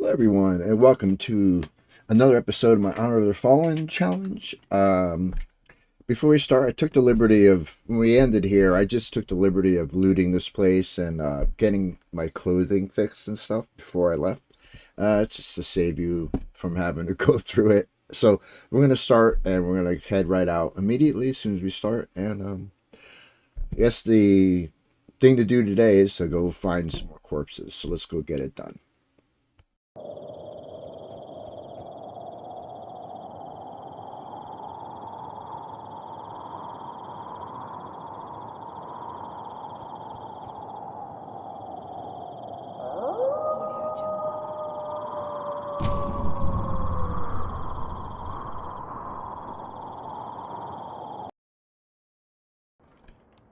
Hello, everyone, and welcome to another episode of my Honor of the Fallen challenge. Before we start, I took the liberty of, when we ended here, I just took the liberty of looting this place and getting my clothing fixed and stuff before I left. It's just to save you from having to go through it. So we're going to start and we're going to head right out immediately as soon as we start. And I guess the thing to do today is to go find some more corpses. So let's go get it done.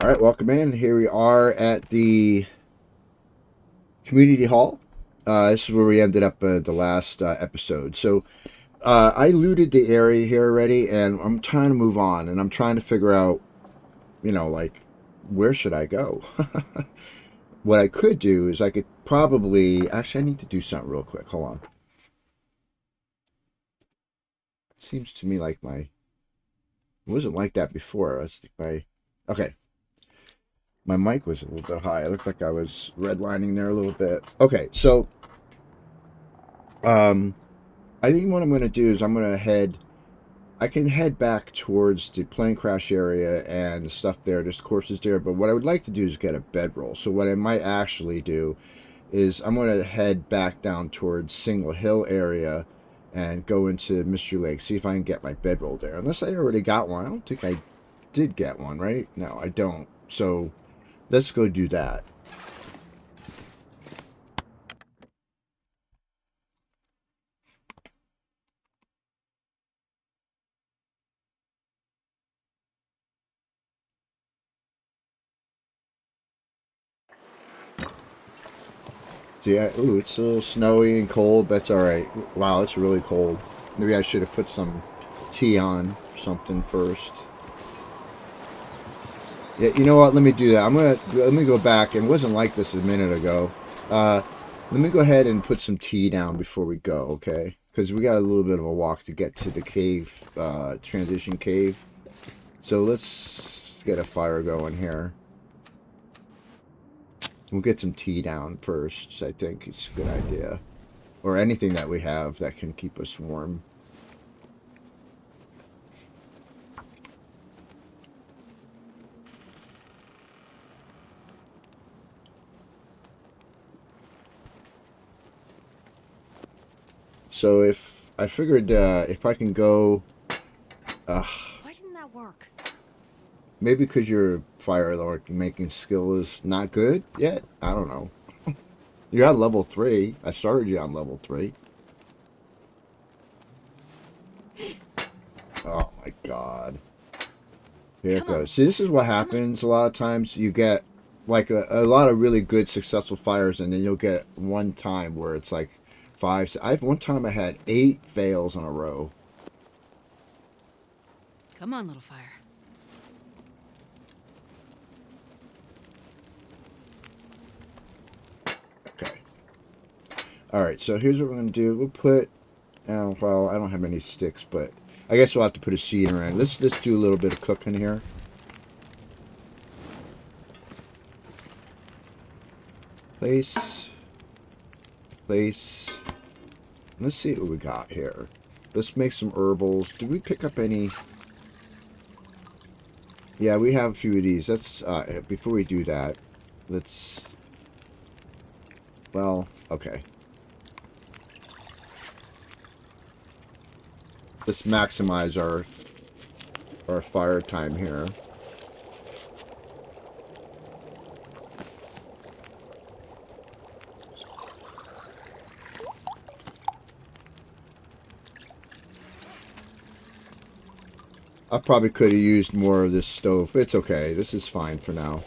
All right, welcome in. Here we are at the community hall. This is where we ended up the last episode. So I looted the area here already, and I'm trying to move on, and I'm trying to figure out, like, where should I go? What I could do is I could probably... Actually, I need to do something real quick. Hold on. Seems to me like my... It wasn't like that before. Okay. My mic was a little bit high. It looked like I was redlining there a little bit. Okay, so I think what I'm going to do is I can head back towards the plane crash area and the stuff there. There's corpses there, but what I would like to do is get a bedroll. So what I might actually do is I'm going to head back down towards Single Hill area and go into Mystery Lake, see if I can get my bedroll there. Unless I already got one. I don't think I did get one, right? No, I don't. So let's go do that. See, ooh, it's a little snowy and cold. That's all right. Wow, it's really cold. Maybe I should have put some tea on or something first. Yeah, you know what? Let me do that. Let me go back. It wasn't like this a minute ago. Uh, Let me go ahead and put some tea down before we go, okay? Because we got a little bit of a walk to get to the cave, transition cave. So let's get a fire going here. We'll get some tea down first. I think it's a good idea. Or anything that we have that can keep us warm. So if I figured if I can go, Why didn't that work? maybe because your fire alarm making skill is not good yet. I don't know. You're at level 3. I started you on level 3. Oh my god. Here it Come on. goes. See, this is what happens a lot of times. You get like a lot of really good successful fires, and then you'll get one time where it's like 5. One time I had 8 fails in a row. Come on, little fire. Okay. Alright, so here's what we're going to do. We'll put... well, I don't have any sticks, but I guess we'll have to put a seed around. Let's just do a little bit of cooking here. Place. Place. Let's see what we got here. Let's make some herbals. Did we pick up any... Yeah, we have a few of these. Let's, before we do that, let's... Well, okay. Let's maximize our fire time here. I probably could have used more of this stove, but it's okay. This is fine for now.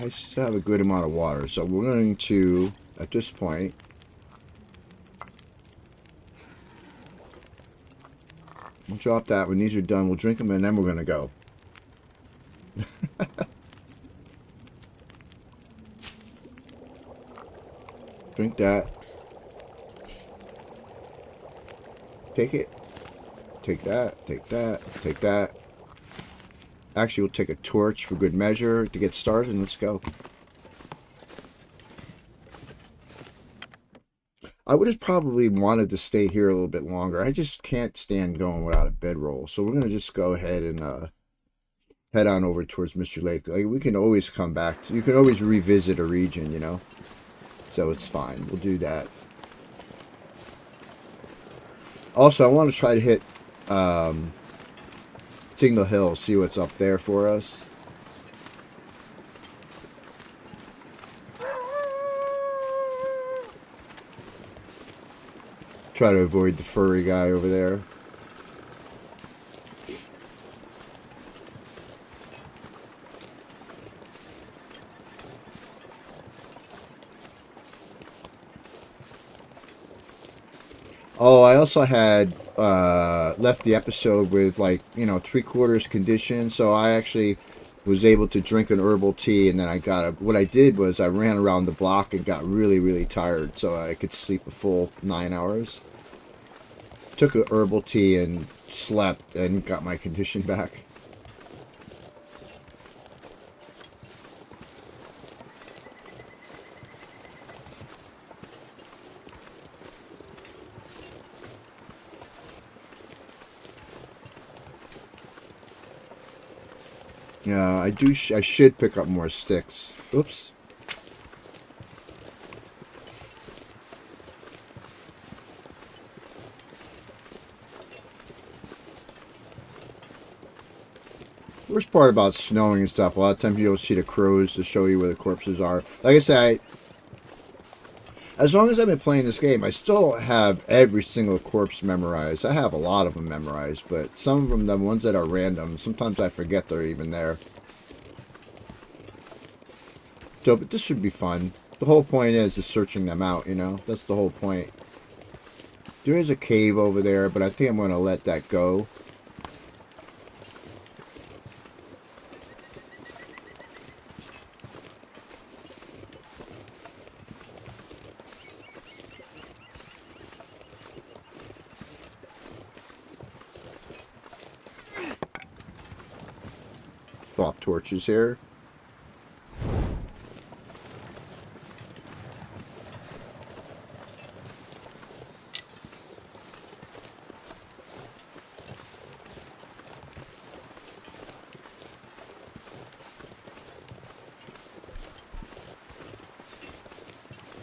I still have a good amount of water, so we're going to, at this point, I'm drop that when these are done. We'll drink them and then we're going to go. Drink that. Take it. Take that. Take that. Take that. Actually, we'll take a torch for good measure to get started, and let's go. I would have probably wanted to stay here a little bit longer. I just can't stand going without a bedroll. So we're going to just go ahead and head on over towards Mr. Lake. Like, we can always come back. You can always revisit a region, you know. So it's fine. We'll do that. Also, I want to try to hit Signal Hill, see what's up there for us. Try to avoid the furry guy over there. Oh, I also had left the episode with, like, you know, 3/4 condition, so I actually was able to drink an herbal tea, and then what I did was I ran around the block and got really, really tired, so I could sleep a full 9 hours. Took a herbal tea and slept and got my condition back. Yeah, I should pick up more sticks. Oops. Worst part about snowing and stuff, a lot of times you don't see the crows to show you where the corpses are. Like I said, as long as I've been playing this game, I still don't have every single corpse memorized. I have a lot of them memorized, but some of them, the ones that are random, sometimes I forget they're even there. So, but this should be fun. The whole point is searching them out, you know? That's the whole point. There is a cave over there, but I think I'm going to let that go. Swap torches here.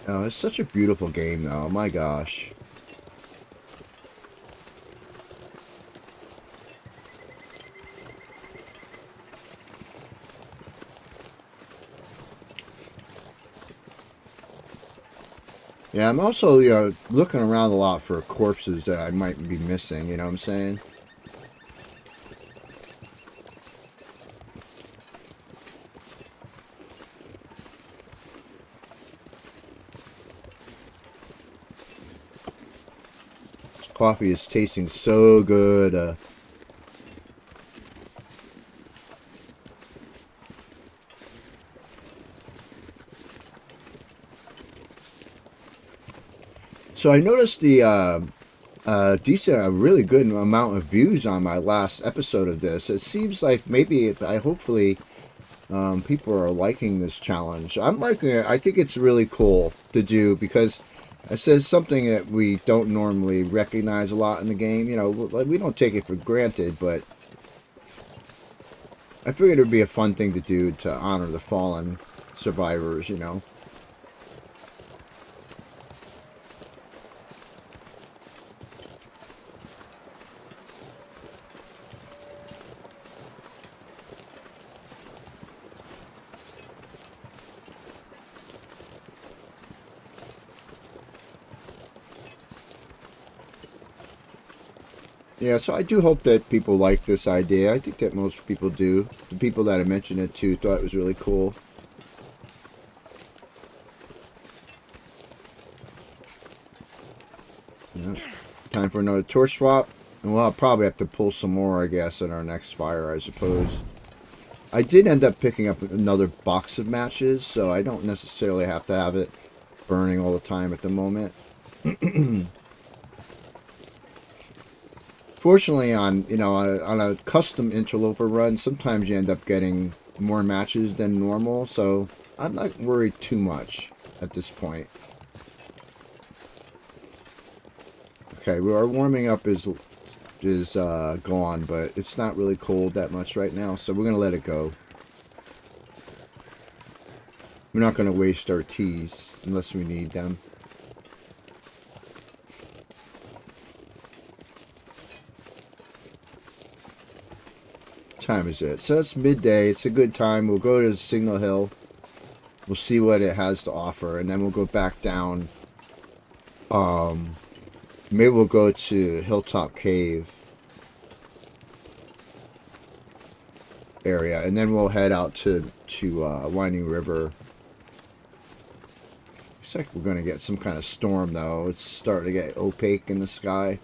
Oh, it's such a beautiful game, though. My gosh. Yeah, I'm also, you know, looking around a lot for corpses that I might be missing, you know what I'm saying? This coffee is tasting so good. So I noticed the a really good amount of views on my last episode of this. It seems like maybe, hopefully, people are liking this challenge. I'm liking it. I think it's really cool to do because it says something that we don't normally recognize a lot in the game. You know, we don't take it for granted, but I figured it would be a fun thing to do to honor the fallen survivors, you know. Yeah, so I do hope that people like this idea. I think that most people do. The people that I mentioned it to thought it was really cool. Yeah. Time for another torch swap. And we'll probably have to pull some more, I guess, in our next fire, I suppose. I did end up picking up another box of matches, so I don't necessarily have to have it burning all the time at the moment. Fortunately, on a custom interloper run, sometimes you end up getting more matches than normal, so I'm not worried too much at this point. Okay, well, our warming up is gone, but it's not really cold that much right now, so we're gonna let it go. We're not gonna waste our teas unless we need them. Time is it? So it's midday. It's a good time. We'll go to Signal Hill. We'll see what it has to offer, and then we'll go back down. Maybe we'll go to Hilltop Cave area, and then we'll head out to Winding River. Looks like we're gonna get some kind of storm, though. It's starting to get opaque in the sky.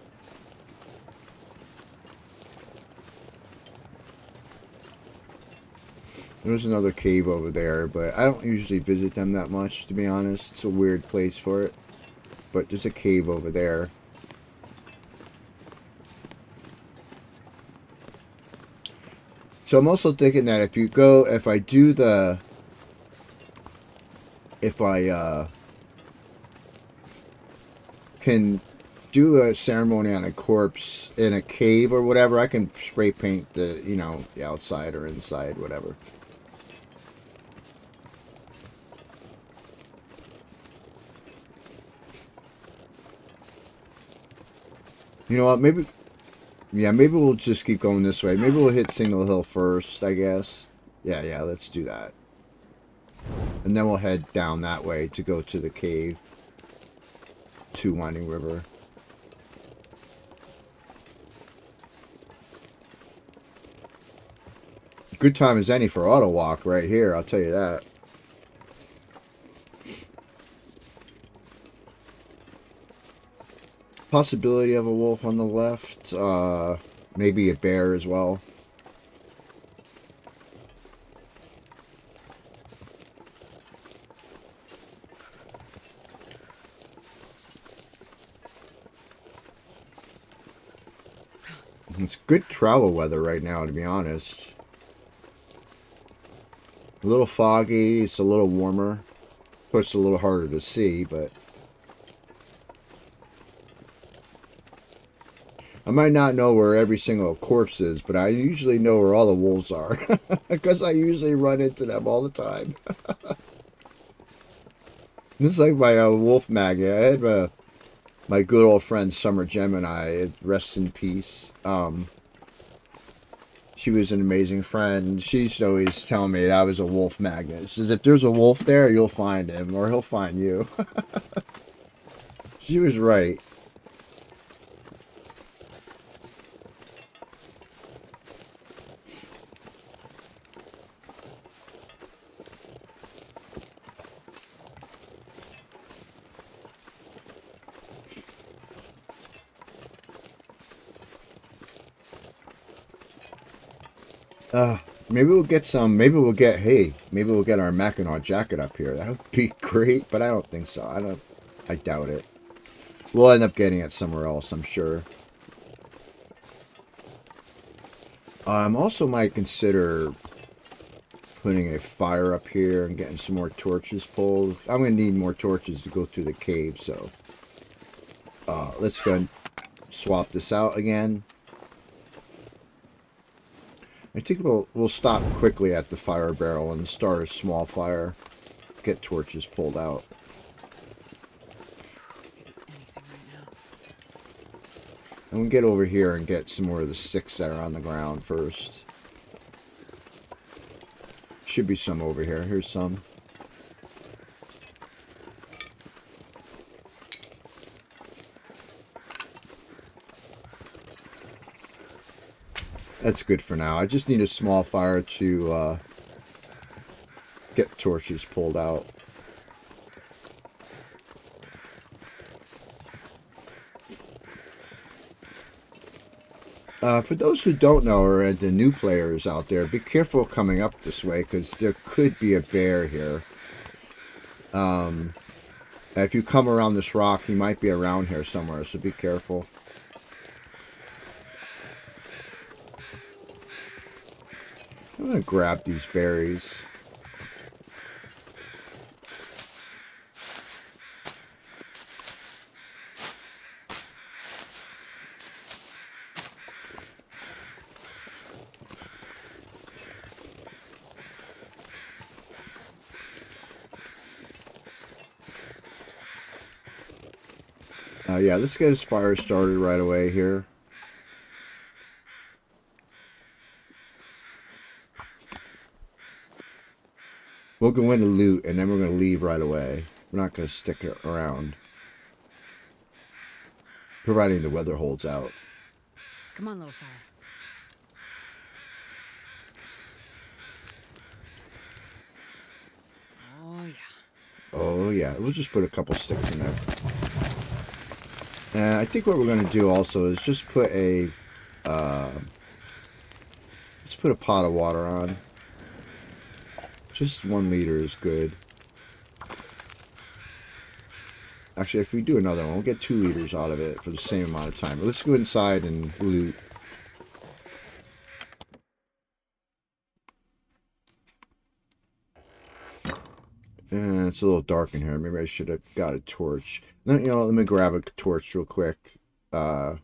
There's another cave over there, but I don't usually visit them that much, to be honest. It's a weird place for it. But there's a cave over there. So I'm also thinking that if I can do a ceremony on a corpse in a cave or whatever, I can spray paint the outside or inside, whatever. You know what? Maybe we'll just keep going this way. Maybe we'll hit Signal Hill first, I guess. Yeah, let's do that. And then we'll head down that way to go to the cave to Winding River. Good time as any for auto walk right here, I'll tell you that. Possibility of a wolf on the left. Maybe a bear as well. It's good travel weather right now, to be honest. A little foggy. It's a little warmer. Of course, a little harder to see, but I might not know where every single corpse is, but I usually know where all the wolves are. Because I usually run into them all the time. This is like my wolf maggot. I had my good old friend Summer Gemini, rest in peace. She was an amazing friend. She used to always tell me that I was a wolf magnet. She says, if there's a wolf there, you'll find him, or he'll find you. She was right. Maybe we'll get some. Maybe we'll get. Hey, maybe we'll get our Mackinac jacket up here. That would be great, but I don't think so. I doubt it. We'll end up getting it somewhere else, I'm sure. Also might consider putting a fire up here and getting some more torches pulled. I'm gonna need more torches to go through the cave, so let's go and swap this out again. I think we'll stop quickly at the fire barrel and start a small fire. Get torches pulled out. And we'll get over here and get some more of the sticks that are on the ground first. Should be some over here. Here's some. That's good for now. I just need a small fire to get torches pulled out. For those who don't know, or the new players out there, be careful coming up this way because there could be a bear here. If you come around this rock, he might be around here somewhere, so be careful. I'm gonna grab these berries. Yeah, let's get his fire started right away here. We'll go into loot, and then we're going to leave right away. We're not going to stick it around. Providing the weather holds out. Come on, little fire. Oh, yeah. Oh, yeah. We'll just put a couple sticks in there. And I think what we're going to do also is just put a... let's put a pot of water on. Just 1 liter is good. Actually, if we do another one, we'll get 2 liters out of it for the same amount of time. But let's go inside and loot. It's a little dark in here. Maybe I should have got a torch. You know, let me grab a torch real quick. I'll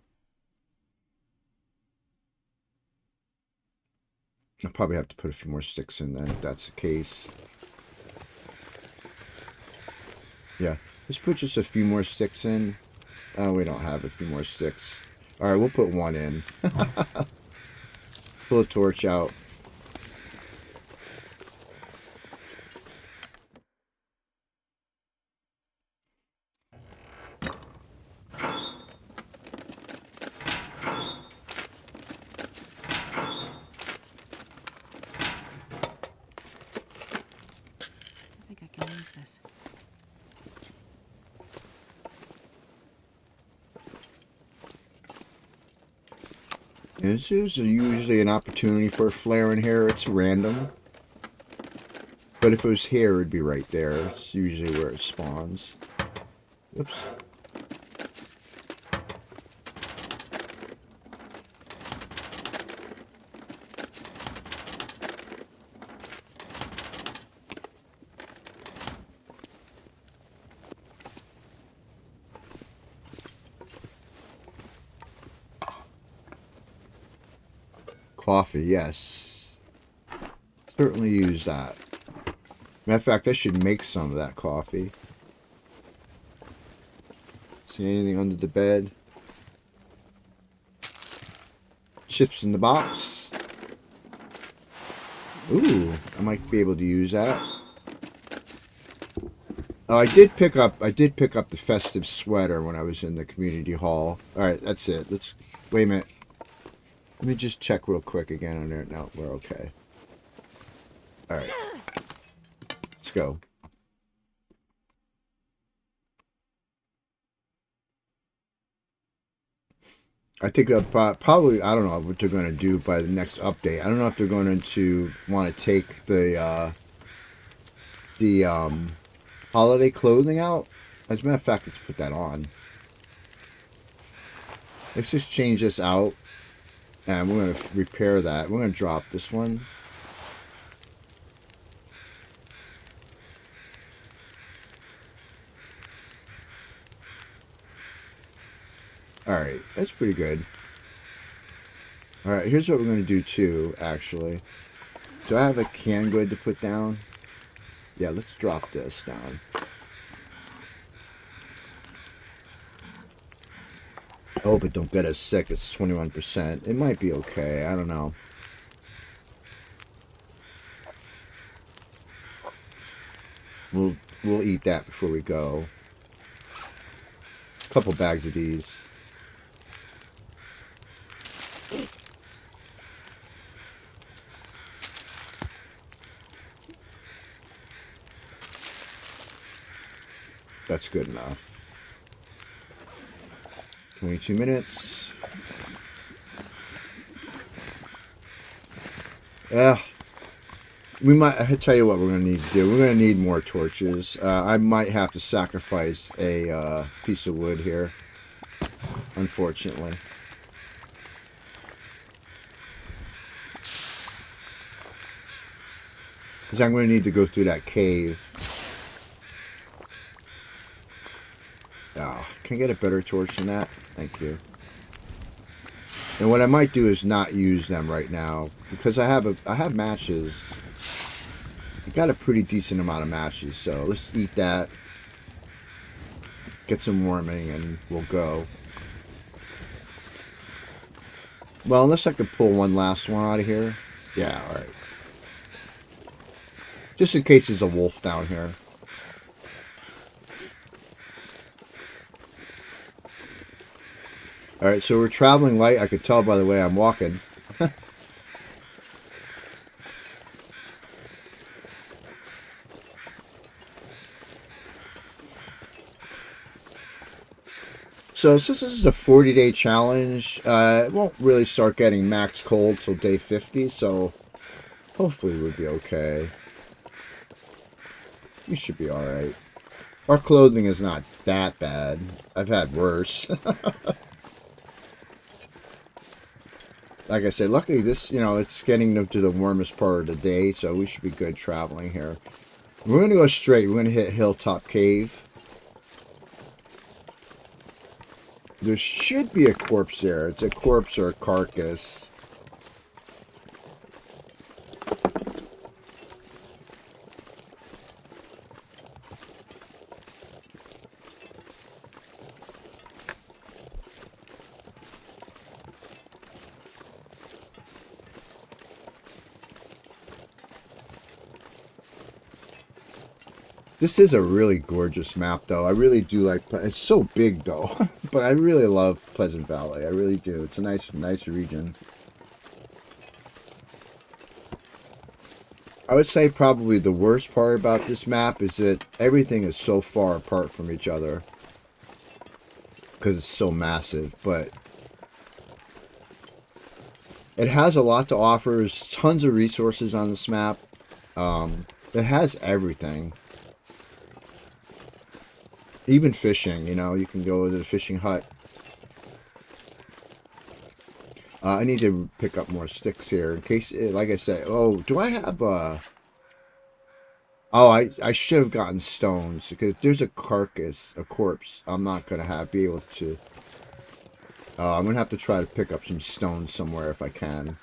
probably have to put a few more sticks in then, if that's the case. Yeah, let's put just a few more sticks in. Oh, we don't have a few more sticks. Alright, we'll put 1 in. Pull a torch out. I think I can use this. This is usually an opportunity for a flare in here. It's random. But if it was here, it would be right there. It's usually where it spawns. Oops. Coffee, yes. Certainly use that. Matter of fact, I should make some of that coffee. See anything under the bed? Chips in the box. Ooh, I might be able to use that. Oh, I did pick up the festive sweater when I was in the community hall. Alright, that's it. Wait a minute. Let me just check real quick again on there. No, we're okay. Alright. Let's go. I think probably, I don't know what they're going to do by the next update. I don't know if they're going to want to take the holiday clothing out. As a matter of fact, let's put that on. Let's just change this out. And we're going to repair that. We're going to drop this one. Alright, that's pretty good. Alright, here's what we're going to do too, actually. Do I have a canned good to put down? Yeah, let's drop this down. I hope it don't get us sick. It's 21%. It might be okay. I don't know. We'll eat that before we go. A couple bags of these. That's good enough. 22 minutes. Yeah. We might. I tell you what, we're gonna need to do. We're gonna need more torches. I might have to sacrifice a piece of wood here, unfortunately, because I'm gonna need to go through that cave. Oh, can I get a better torch than that? Thank you. And what I might do is not use them right now because I have matches. I got a pretty decent amount of matches, so let's eat that. Get some warming, and we'll go. Well, unless I could pull one last one out of here. Yeah, alright. Just in case there's a wolf down here. Alright, so we're traveling light. I could tell by the way I'm walking. So since this is a 40-day challenge, it won't really start getting max cold till day 50, so hopefully we'll be okay. We should be alright. Our clothing is not that bad. I've had worse. Like I said, luckily this, it's getting to the warmest part of the day, so we should be good traveling here. We're going to go straight. We're going to hit Hilltop Cave. There should be a corpse there. It's a corpse or a carcass. This is a really gorgeous map, though. I really do like... It's so big, though. But I really love Pleasant Valley. I really do. It's a nice region. I would say probably the worst part about this map is that everything is so far apart from each other. Because it's so massive. But it has a lot to offer. There's tons of resources on this map. It has everything. Even fishing, you can go to the fishing hut. I need to pick up more sticks here in case, like I said. Oh, do I have Oh, I should have gotten stones because there's a corpse. I'm not gonna be able to. I'm gonna have to try to pick up some stones somewhere if I can.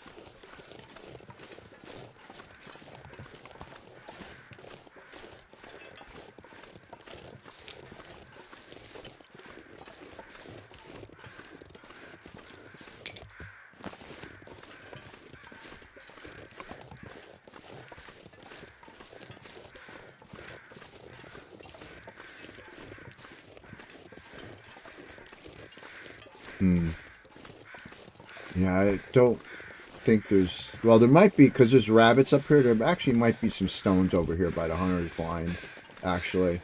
Yeah, I don't think there's... Well, there might be, because there's rabbits up here. There actually might be some stones over here by the hunter's blind, actually.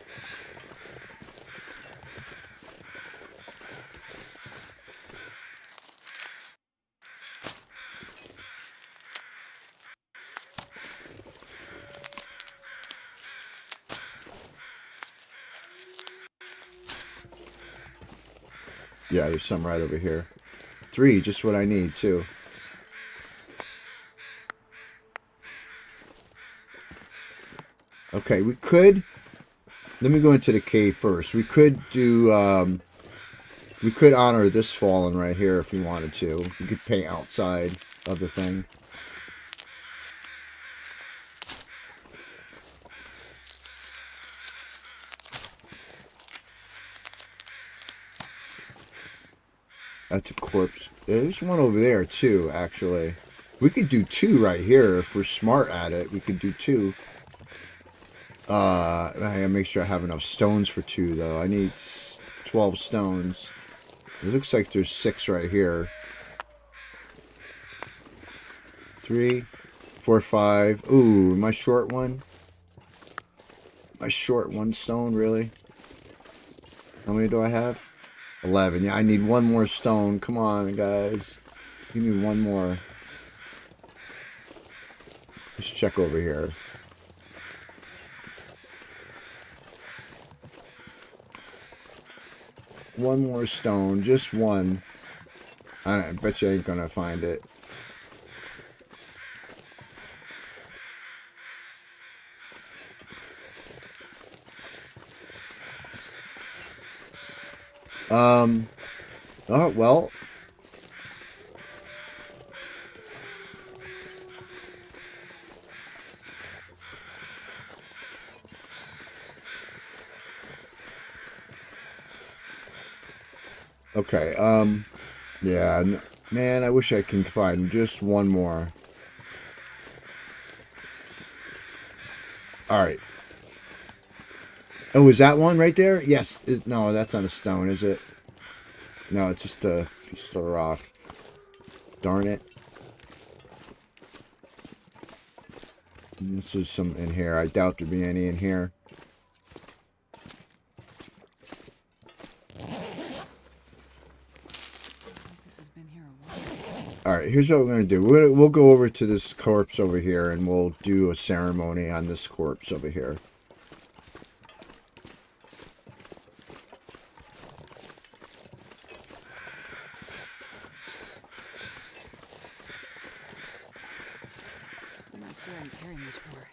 Yeah, there's some right over here. 3, just what I need, too. Okay, we could... Let me go into the cave first. We could do... we could honor this fallen right here if we wanted to. We could paint outside of the thing. That's a corpse. There's one over there, too, actually. We could do 2 right here. If we're smart at it, we could do 2. I gotta make sure I have enough stones for 2, though. I need 12 stones. It looks like there's 6 right here. 3, 4, 5. Ooh, my short one? My short 1 stone, really? How many do I have? 11. Yeah, I need 1 more stone. Come on, guys. Give me 1 more. Let's check over here. One more stone, just one. I bet you ain't gonna find it. Oh, well. Okay, yeah, man, I wish I can find just one more. Alright. Oh, is that one right there? Yes. No, that's not a stone, is it? No, it's just a piece of rock. Darn it. This is some in here. I doubt there'd be any in here. This has been here a while. Alright, here's what we're going to do. We'll go over to this corpse over here, and we'll do a ceremony on this corpse over here. I'm not sure I'm carrying much more.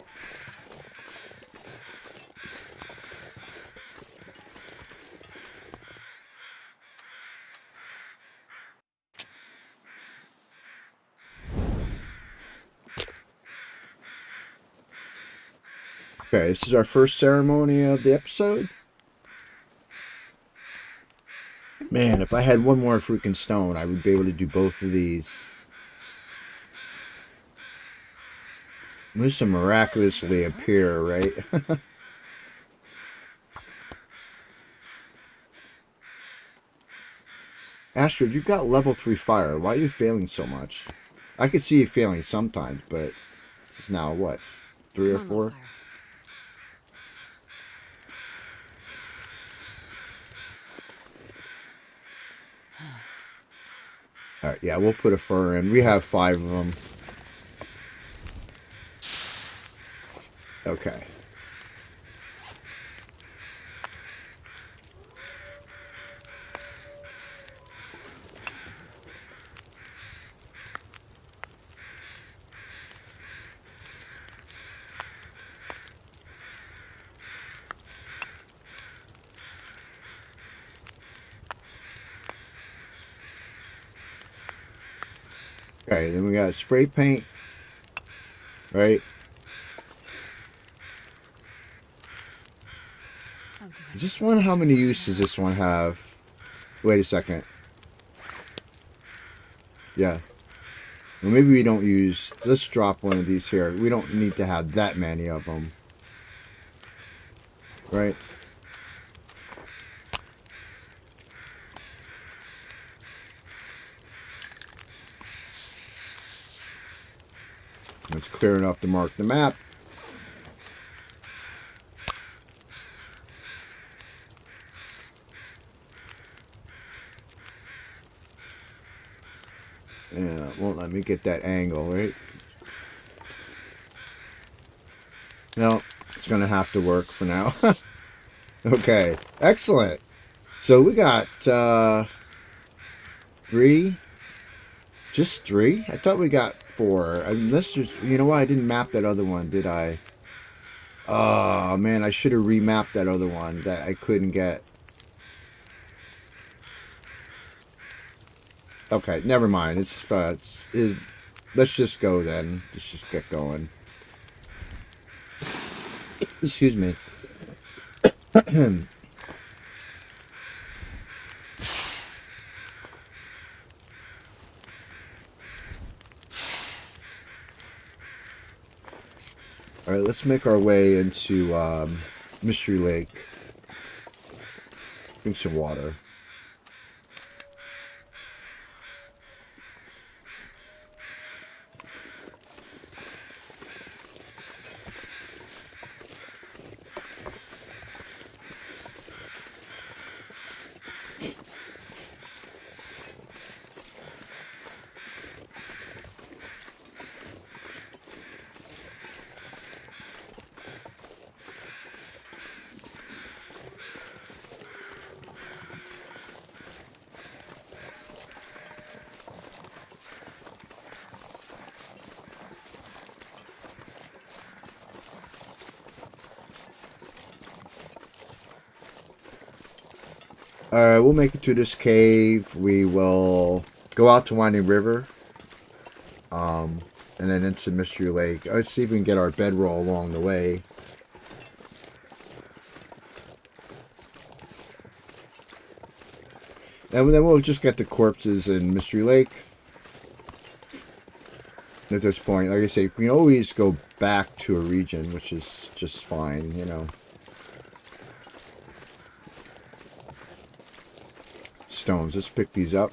Okay, this is our first ceremony of the episode. Man, if I had one more freaking stone, I would be able to do both of these. This will miraculously appear, right? Astrid, you got level 3 fire. Why are you failing so much? I could see you failing sometimes, but this is now what? 3 or Come on, little 4? fire. Alright, yeah, we'll put a fur in. We have 5 of them. Okay. Okay, then we got spray paint. Right? Oh, do Is this one, how many uses does this one have? Wait a second. Yeah. Well, maybe we don't use... Let's drop one of these here. We don't need to have that many of them. Right? It's clear enough to mark the map. Yeah, it won't let me get that angle, right? No, it's going to have to work for now. Okay, excellent. So we got 3. Just 3? I thought we got 4. Unless there's... You know what? I didn't map that other one, did I? Oh, man, I should have remapped that other one that I couldn't get. Okay, never mind. Let's just go then. Let's just get going. Excuse me. Alright, let's make our way into Mystery Lake. Drink some water. Alright, we'll make it to this cave. We will go out to Winding River. And then into Mystery Lake. Let's see if we can get our bedroll along the way. And then we'll just get the corpses in Mystery Lake. At this point, like I say, we can always go back to a region, which is just fine, you know. Stones. Let's pick these up.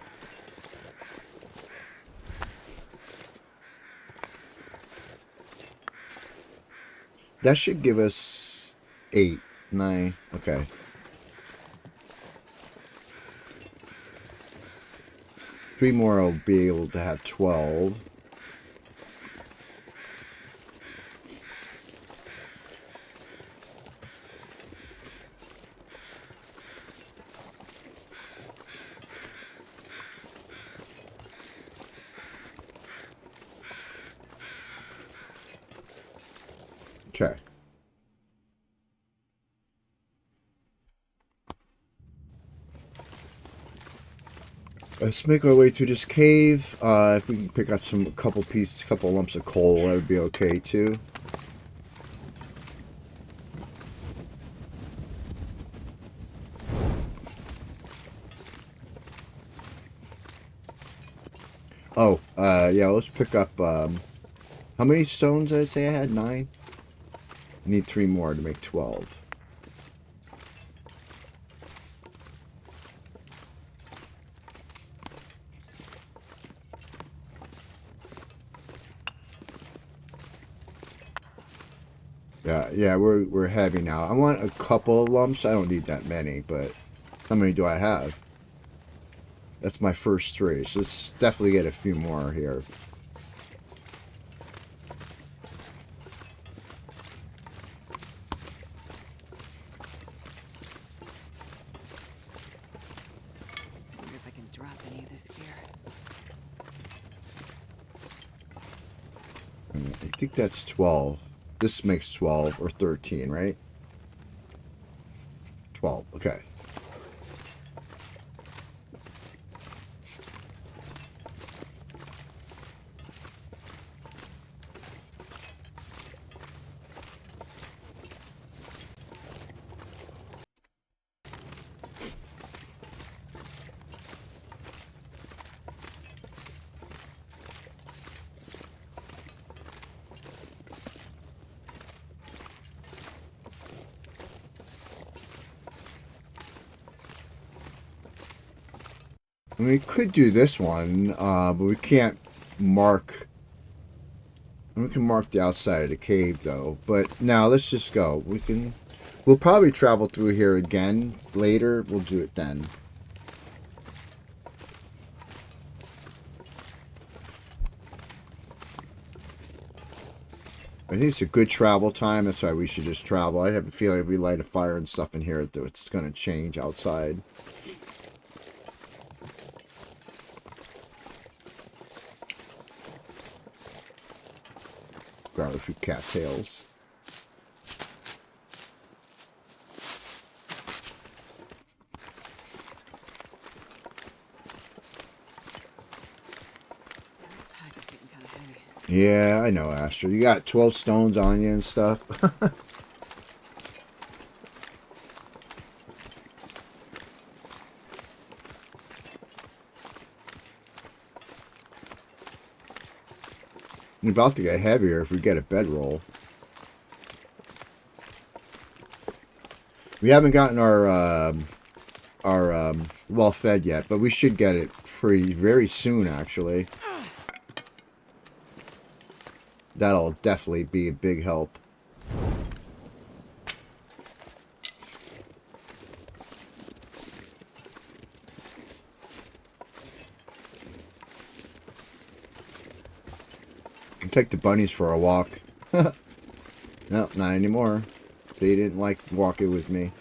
That should give us 8, 9. Okay. Three more will be able to have 12. Okay. Let's make our way to this cave. If we can pick up a couple lumps of coal, that would be okay too. Oh, yeah, let's pick up, how many stones did I say I had? 9? Need 3 more to make 12. Yeah, we're heavy now. I want a couple of lumps. I don't need that many, but how many do I have? That's my first 3, so let's definitely get a few more here. Wonder if I can drop any of this gear. I think that's 12. This makes 12 or 13, right? 12, okay. I mean, we could do this one, but we can't mark. We can mark the outside of the cave, though. But now, let's just go. We'll probably travel through here again later. We'll do it then. I think it's a good travel time. That's why we should just travel. I have a feeling if we light a fire and stuff in here, that it's going to change outside. Grab a few cattails. This pack is getting kind of heavy. Yeah, I know, Astro. You got 12 stones on you and stuff. It's about to get heavier if we get a bedroll. We haven't gotten our well fed yet, but we should get it very soon, actually. That'll definitely be a big help. I'll take the bunnies for a walk. No, not anymore. They didn't like walking with me.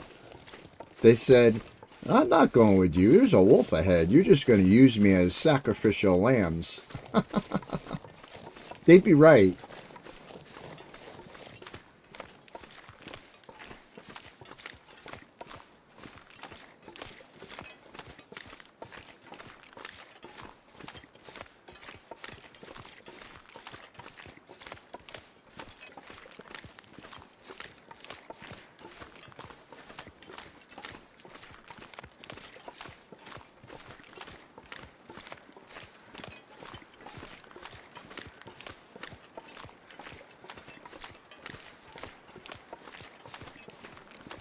They said, I'm not going with you. There's a wolf ahead. You're just going to use me as sacrificial lambs. They'd be right.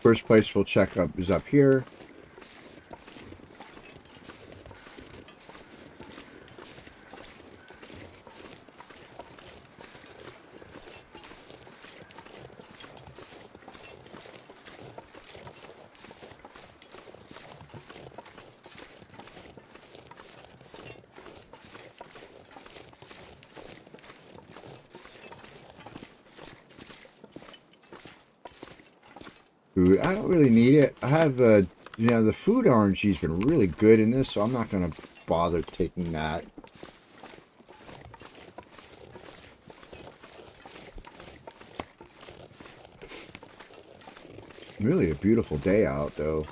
First place we'll check up is up here. Food. I don't really need it. I have you know, the food RNG's been really good in this, so I'm not gonna bother taking that. Really a beautiful day out, though.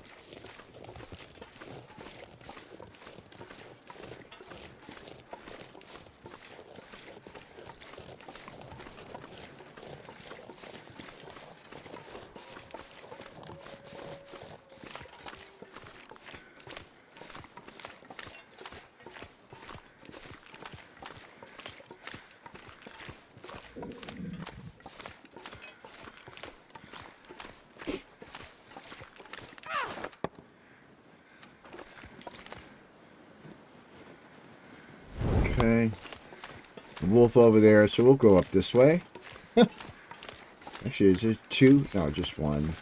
Okay. Wolf over there, so we'll go up this way. Actually, is it two? No, just one.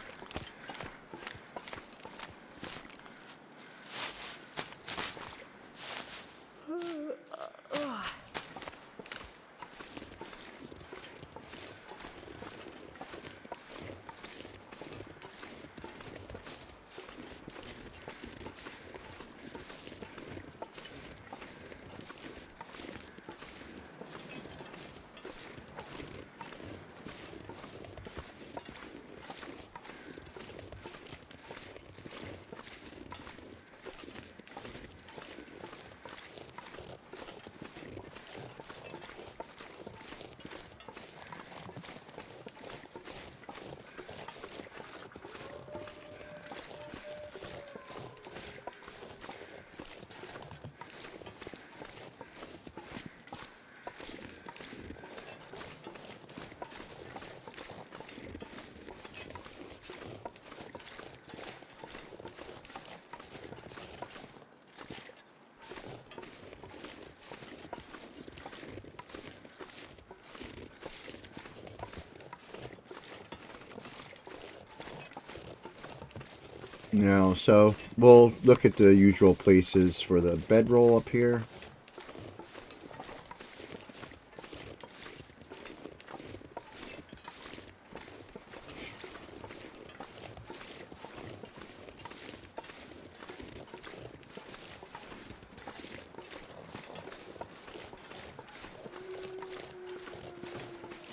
You know, so we'll look at the usual places for the bedroll up here.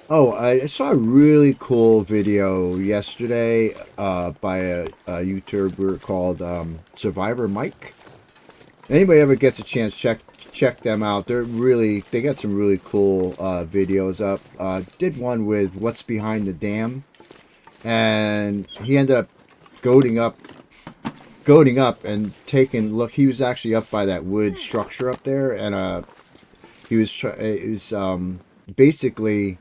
Oh, I saw a really cool video yesterday by a YouTuber called Survivor Mike. Anybody ever gets a chance, check them out. They got some really cool videos up. Did one with what's behind the dam, and he ended up goading up and taking look. He was actually up by that wood structure up there, and he was basically.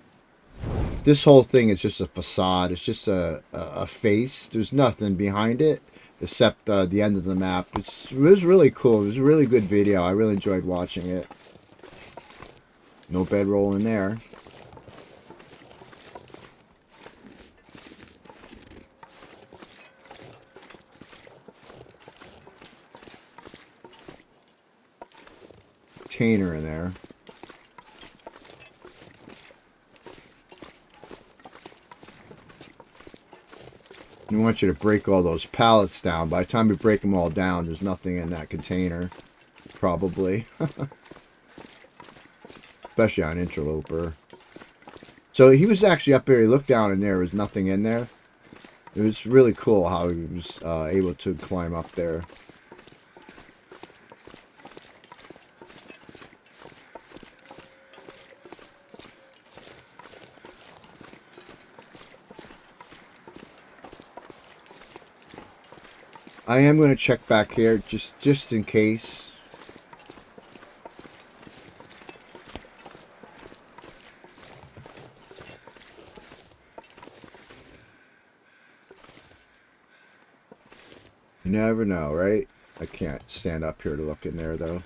This whole thing is just a facade. It's just a face. There's nothing behind it except the end of the map. It was really cool. It was a really good video. I really enjoyed watching it. No bedroll in there. Container in there. We want you to break all those pallets down. By the time you break them all down, there's nothing in that container. Probably. Especially on Interloper. So he was actually up there. He looked down and there was nothing in there. It was really cool how he was able to climb up there. I am going to check back here just in case. You never know, right? I can't stand up here to look in there, though.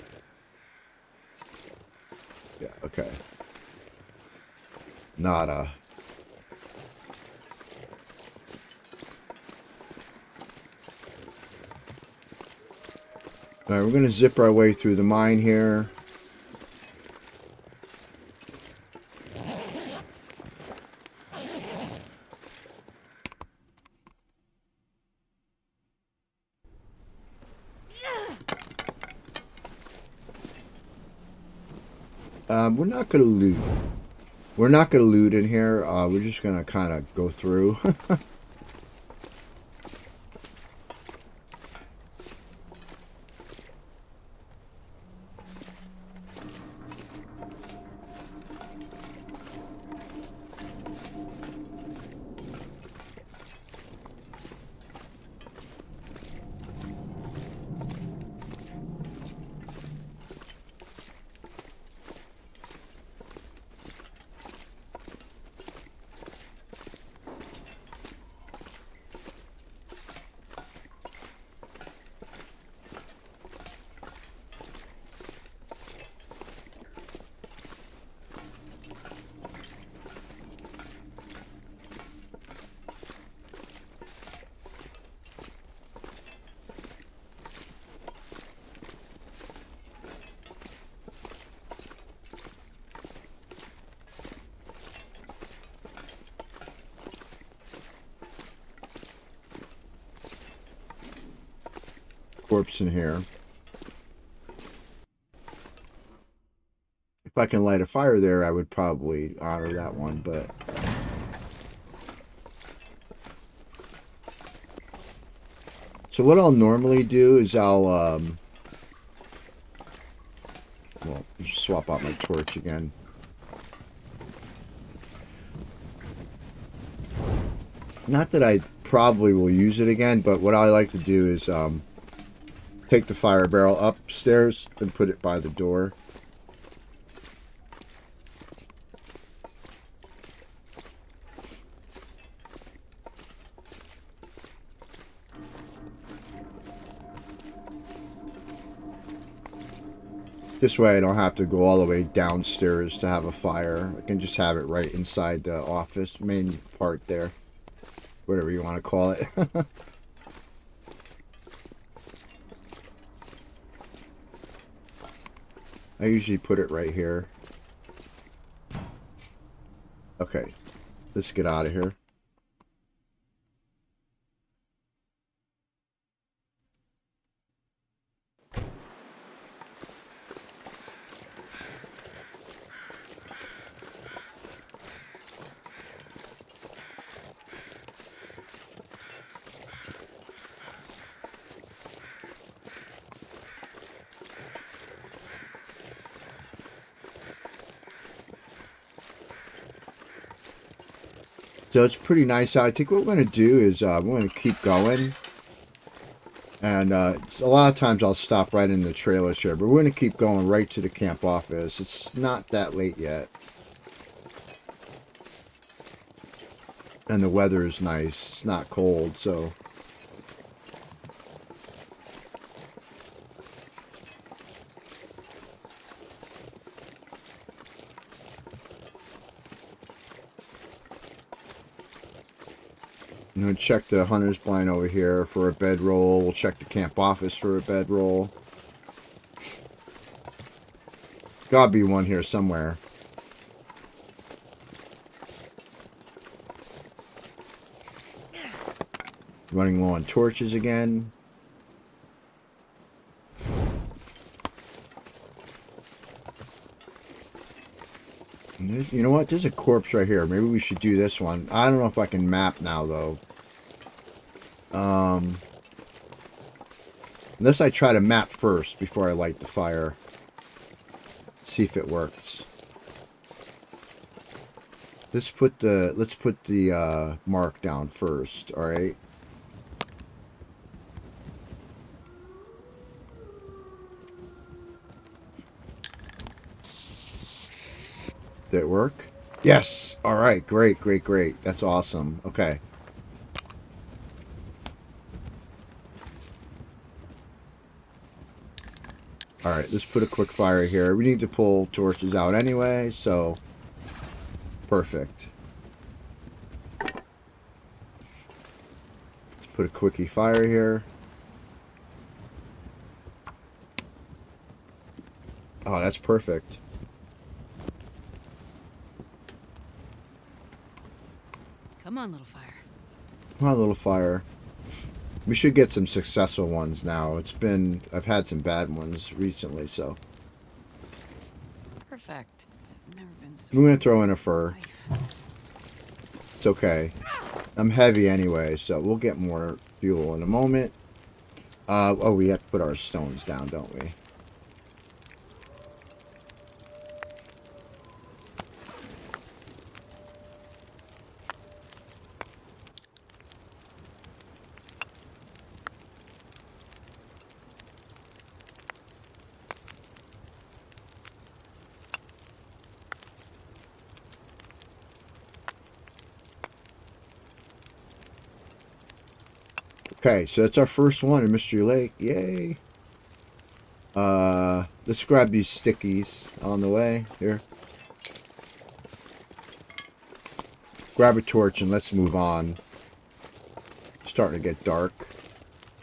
Yeah, okay. Nada. Alright, we're going to zip our way through the mine here. We're not going to loot. We're not going to loot in here. We're just going to kind of go through. Corpse in here. If I can light a fire there, I would probably honor that one, but... So what I'll normally do is I'll, well, swap out my torch again. Not that I probably will use it again, but what I like to do is, take the fire barrel upstairs and put it by the door. This way I don't have to go all the way downstairs to have a fire. I can just have it right inside the office, main part there. Whatever you want to call it. I usually put it right here. Okay, let's get out of here. So it's pretty nice. I think what we're going to do is we're going to keep going. And a lot of times I'll stop right in the trailer here. But we're going to keep going right to the camp office. It's not that late yet. And the weather is nice. It's not cold, so... I'm going to check the hunter's blind over here for a bedroll. We'll check the camp office for a bedroll. Gotta be one here somewhere. Running low on torches again. You know what? There's a corpse right here. Maybe we should do this one. I don't know if I can map now, though. Unless I try to map first before I light the fire. See if it works. Let's put the mark down first, alright? Did it work? Yes! Alright, great, great, great. That's awesome. Okay. Alright, let's put a quick fire here. We need to pull torches out anyway, so perfect. Let's put a quickie fire here. Oh, that's perfect. Come on, little fire. Come on, little fire. We should get some successful ones now. I've had some bad ones recently, so. Perfect. I've never been so. I'm gonna throw in a fur. Life. It's okay. I'm heavy anyway, so we'll get more fuel in a moment. Oh, we have to put our stones down, don't we? Okay, so that's our first one in Mystery Lake. Yay! Let's grab these stickies on the way. Here. Grab a torch and let's move on. It's starting to get dark.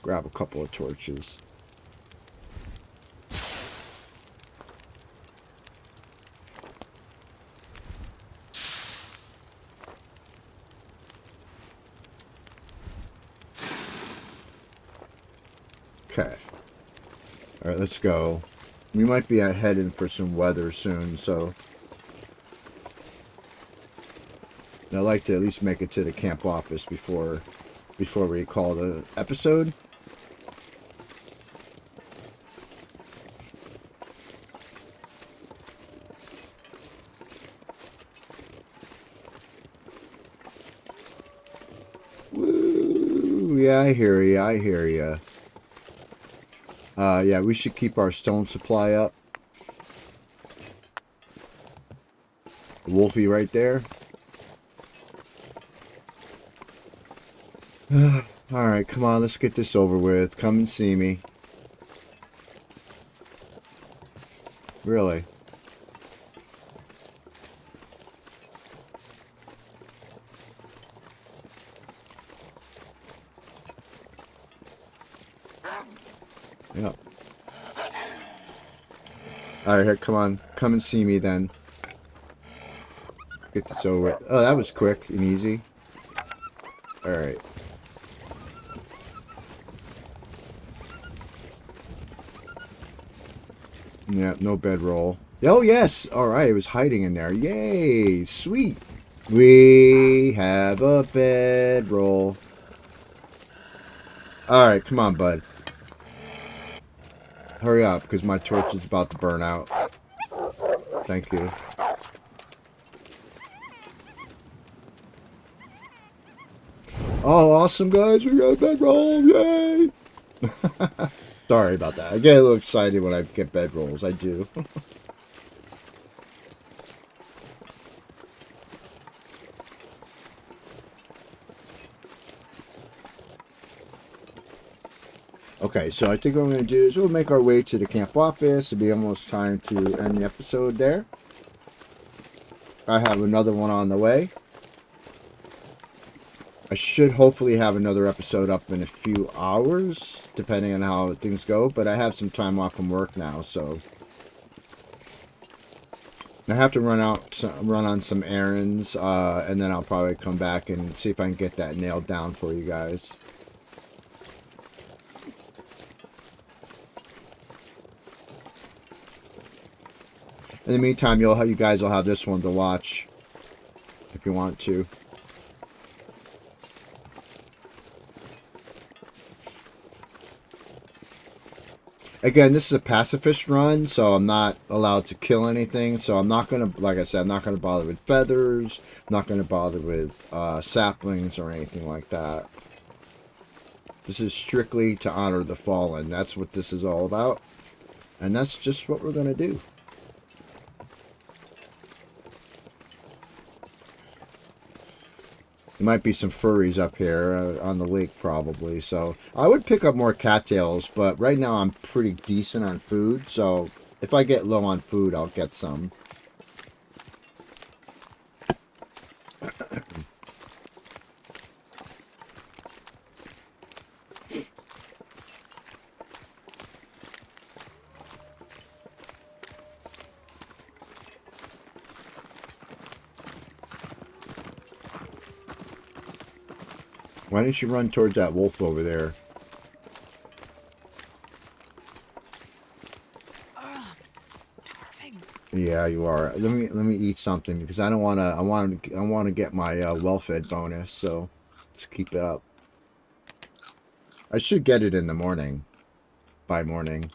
Grab a couple of torches. Okay. Alright, let's go. We might be heading for some weather soon, so I'd like to at least make it to the camp office before we call the episode. Woo! Yeah, I hear ya. I hear ya. Yeah, we should keep our stone supply up. Wolfie right there. Alright, come on, let's get this over with. Come and see me. Really? Yep. Alright, here, come on. Come and see me then. Get this over with. Oh, that was quick and easy. Alright. Yeah, no bedroll. Oh, yes! Alright, it was hiding in there. Yay! Sweet! We have a bedroll. Alright, come on, bud. Hurry up, because my torch is about to burn out. Thank you. Oh, awesome, guys. We got a bedroll. Yay! Sorry about that. I get a little excited when I get bedrolls. I do. Okay, so I think what I'm going to do is we'll make our way to the camp office. It'll be almost time to end the episode there. I have another one on the way. I should hopefully have another episode up in a few hours, depending on how things go. But I have some time off from work now, so I have to run on some errands, and then I'll probably come back and see if I can get that nailed down for you guys. In the meantime, you guys will have this one to watch if you want to. Again, this is a pacifist run, so I'm not allowed to kill anything. So I'm not going to, like I said, I'm not going to bother with feathers. I'm not going to bother with saplings or anything like that. This is strictly to honor the fallen. That's what this is all about. And that's just what we're going to do. There might be some furries up here on the lake probably. So I would pick up more cattails, but right now I'm pretty decent on food. So if I get low on food, I'll get some. Why don't you run towards that wolf over there? Oh, I'm starving. Yeah, you are. Let me eat something because I don't want to. I want to get my well-fed bonus. So let's keep it up. I should get it in the morning. By morning.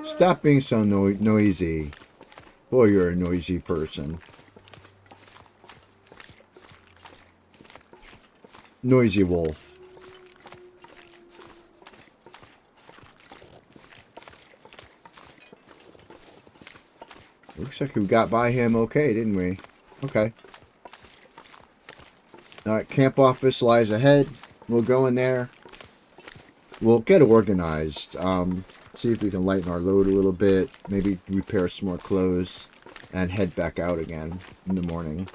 Stop being so noisy. Boy, you're a noisy person. Noisy wolf. Looks like we got by him okay, didn't we? Okay. Alright, camp office lies ahead. We'll go in there. We'll get organized. See if we can lighten our load a little bit. Maybe repair some more clothes. And head back out again in the morning.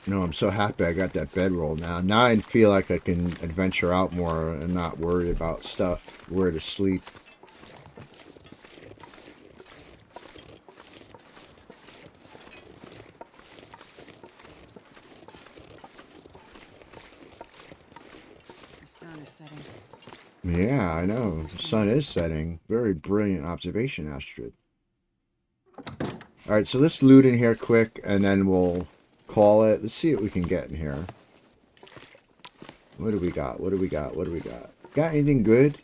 No, I'm so happy I got that bedroll now. Now I feel like I can adventure out more and not worry about stuff, where to sleep. The sun is setting. Yeah, I know. The sun is setting. Very brilliant observation, Astrid. Alright, so let's loot in here quick, and then we'll call it. Let's see what we can get in here. What do we got? What do we got? What do we got? Got anything good?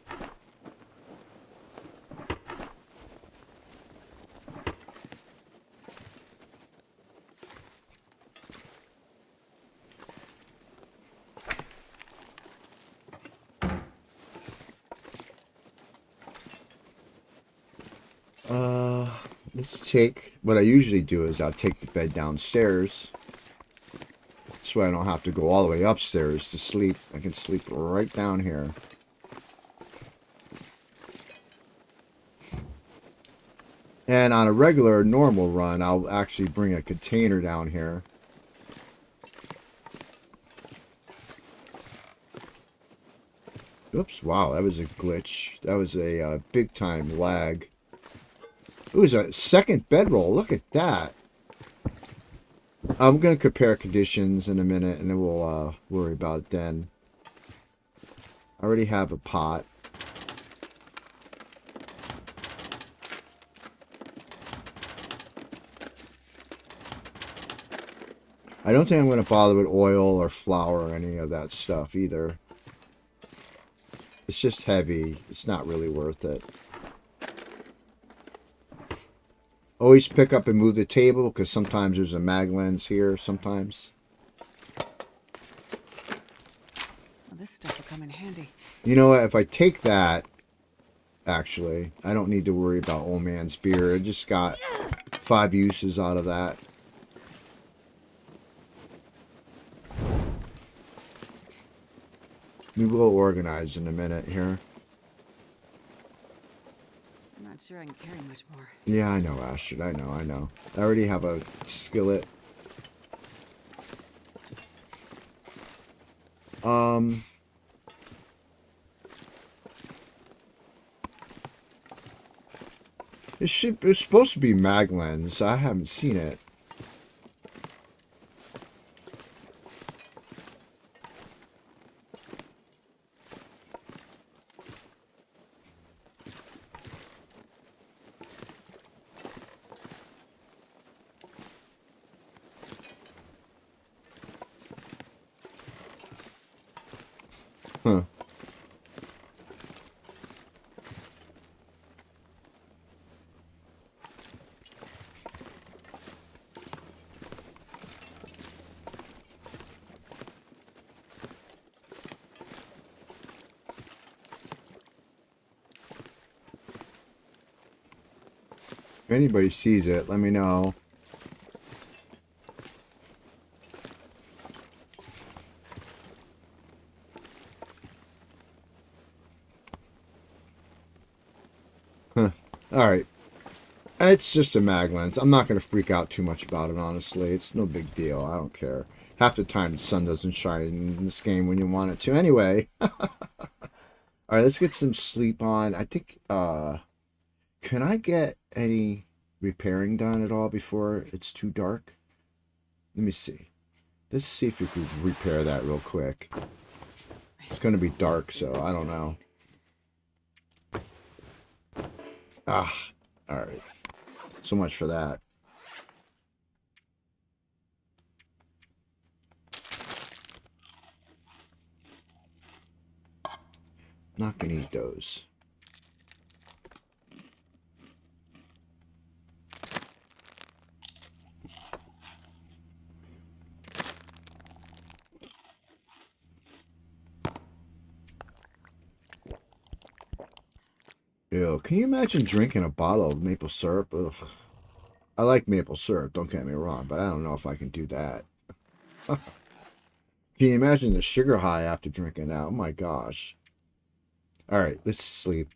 Let's take, what I usually do is I'll take the bed downstairs. So I don't have to go all the way upstairs to sleep. I can sleep right down here. And on a regular, normal run, I'll actually bring a container down here. Oops, wow, that was a glitch. That was a big-time lag. It was a second bedroll. Look at that. I'm going to compare conditions in a minute, and then we'll worry about it then. I already have a pot. I don't think I'm going to bother with oil or flour or any of that stuff either. It's just heavy. It's not really worth it. Always pick up and move the table because sometimes there's a mag lens here sometimes. Well, this stuff will come in handy. You know what? If I take that, actually, I don't need to worry about old man's beer. I just got 5 uses out of that. We will organize in a minute here. I'm not sure I can carry much more. Yeah, I know, Astrid. I know. I already have a skillet. It's supposed to be mag lens. I haven't seen it. Huh. If anybody sees it, let me know. Huh. Alright. It's just a mag lens. I'm not going to freak out too much about it, honestly. It's no big deal. I don't care. Half the time the sun doesn't shine in this game when you want it to. Anyway. Alright, let's get some sleep on. I think, can I get any repairing done at all before it's too dark? Let me see. Let's see if we can repair that real quick. It's going to be dark, so I don't know. Ah, alright. So much for that. Not going to eat those. Ew, can you imagine drinking a bottle of maple syrup? Ugh. I like maple syrup, don't get me wrong, but I don't know if I can do that. Can you imagine the sugar high after drinking that? Oh my gosh. Alright, let's sleep.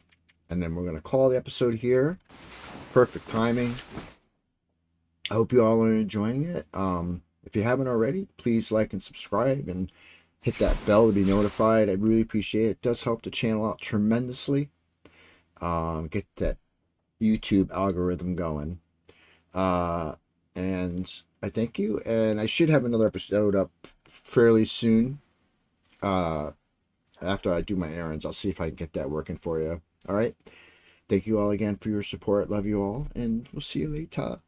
And then we're going to call the episode here. Perfect timing. I hope you all are enjoying it. If you haven't already, please like and subscribe and hit that bell to be notified. I really appreciate it. It does help the channel out tremendously. Get that YouTube algorithm going. And I thank you. And I should have another episode up fairly soon. After I do my errands, I'll see if I can get that working for you. All right. Thank you all again for your support. Love you all. And we'll see you later.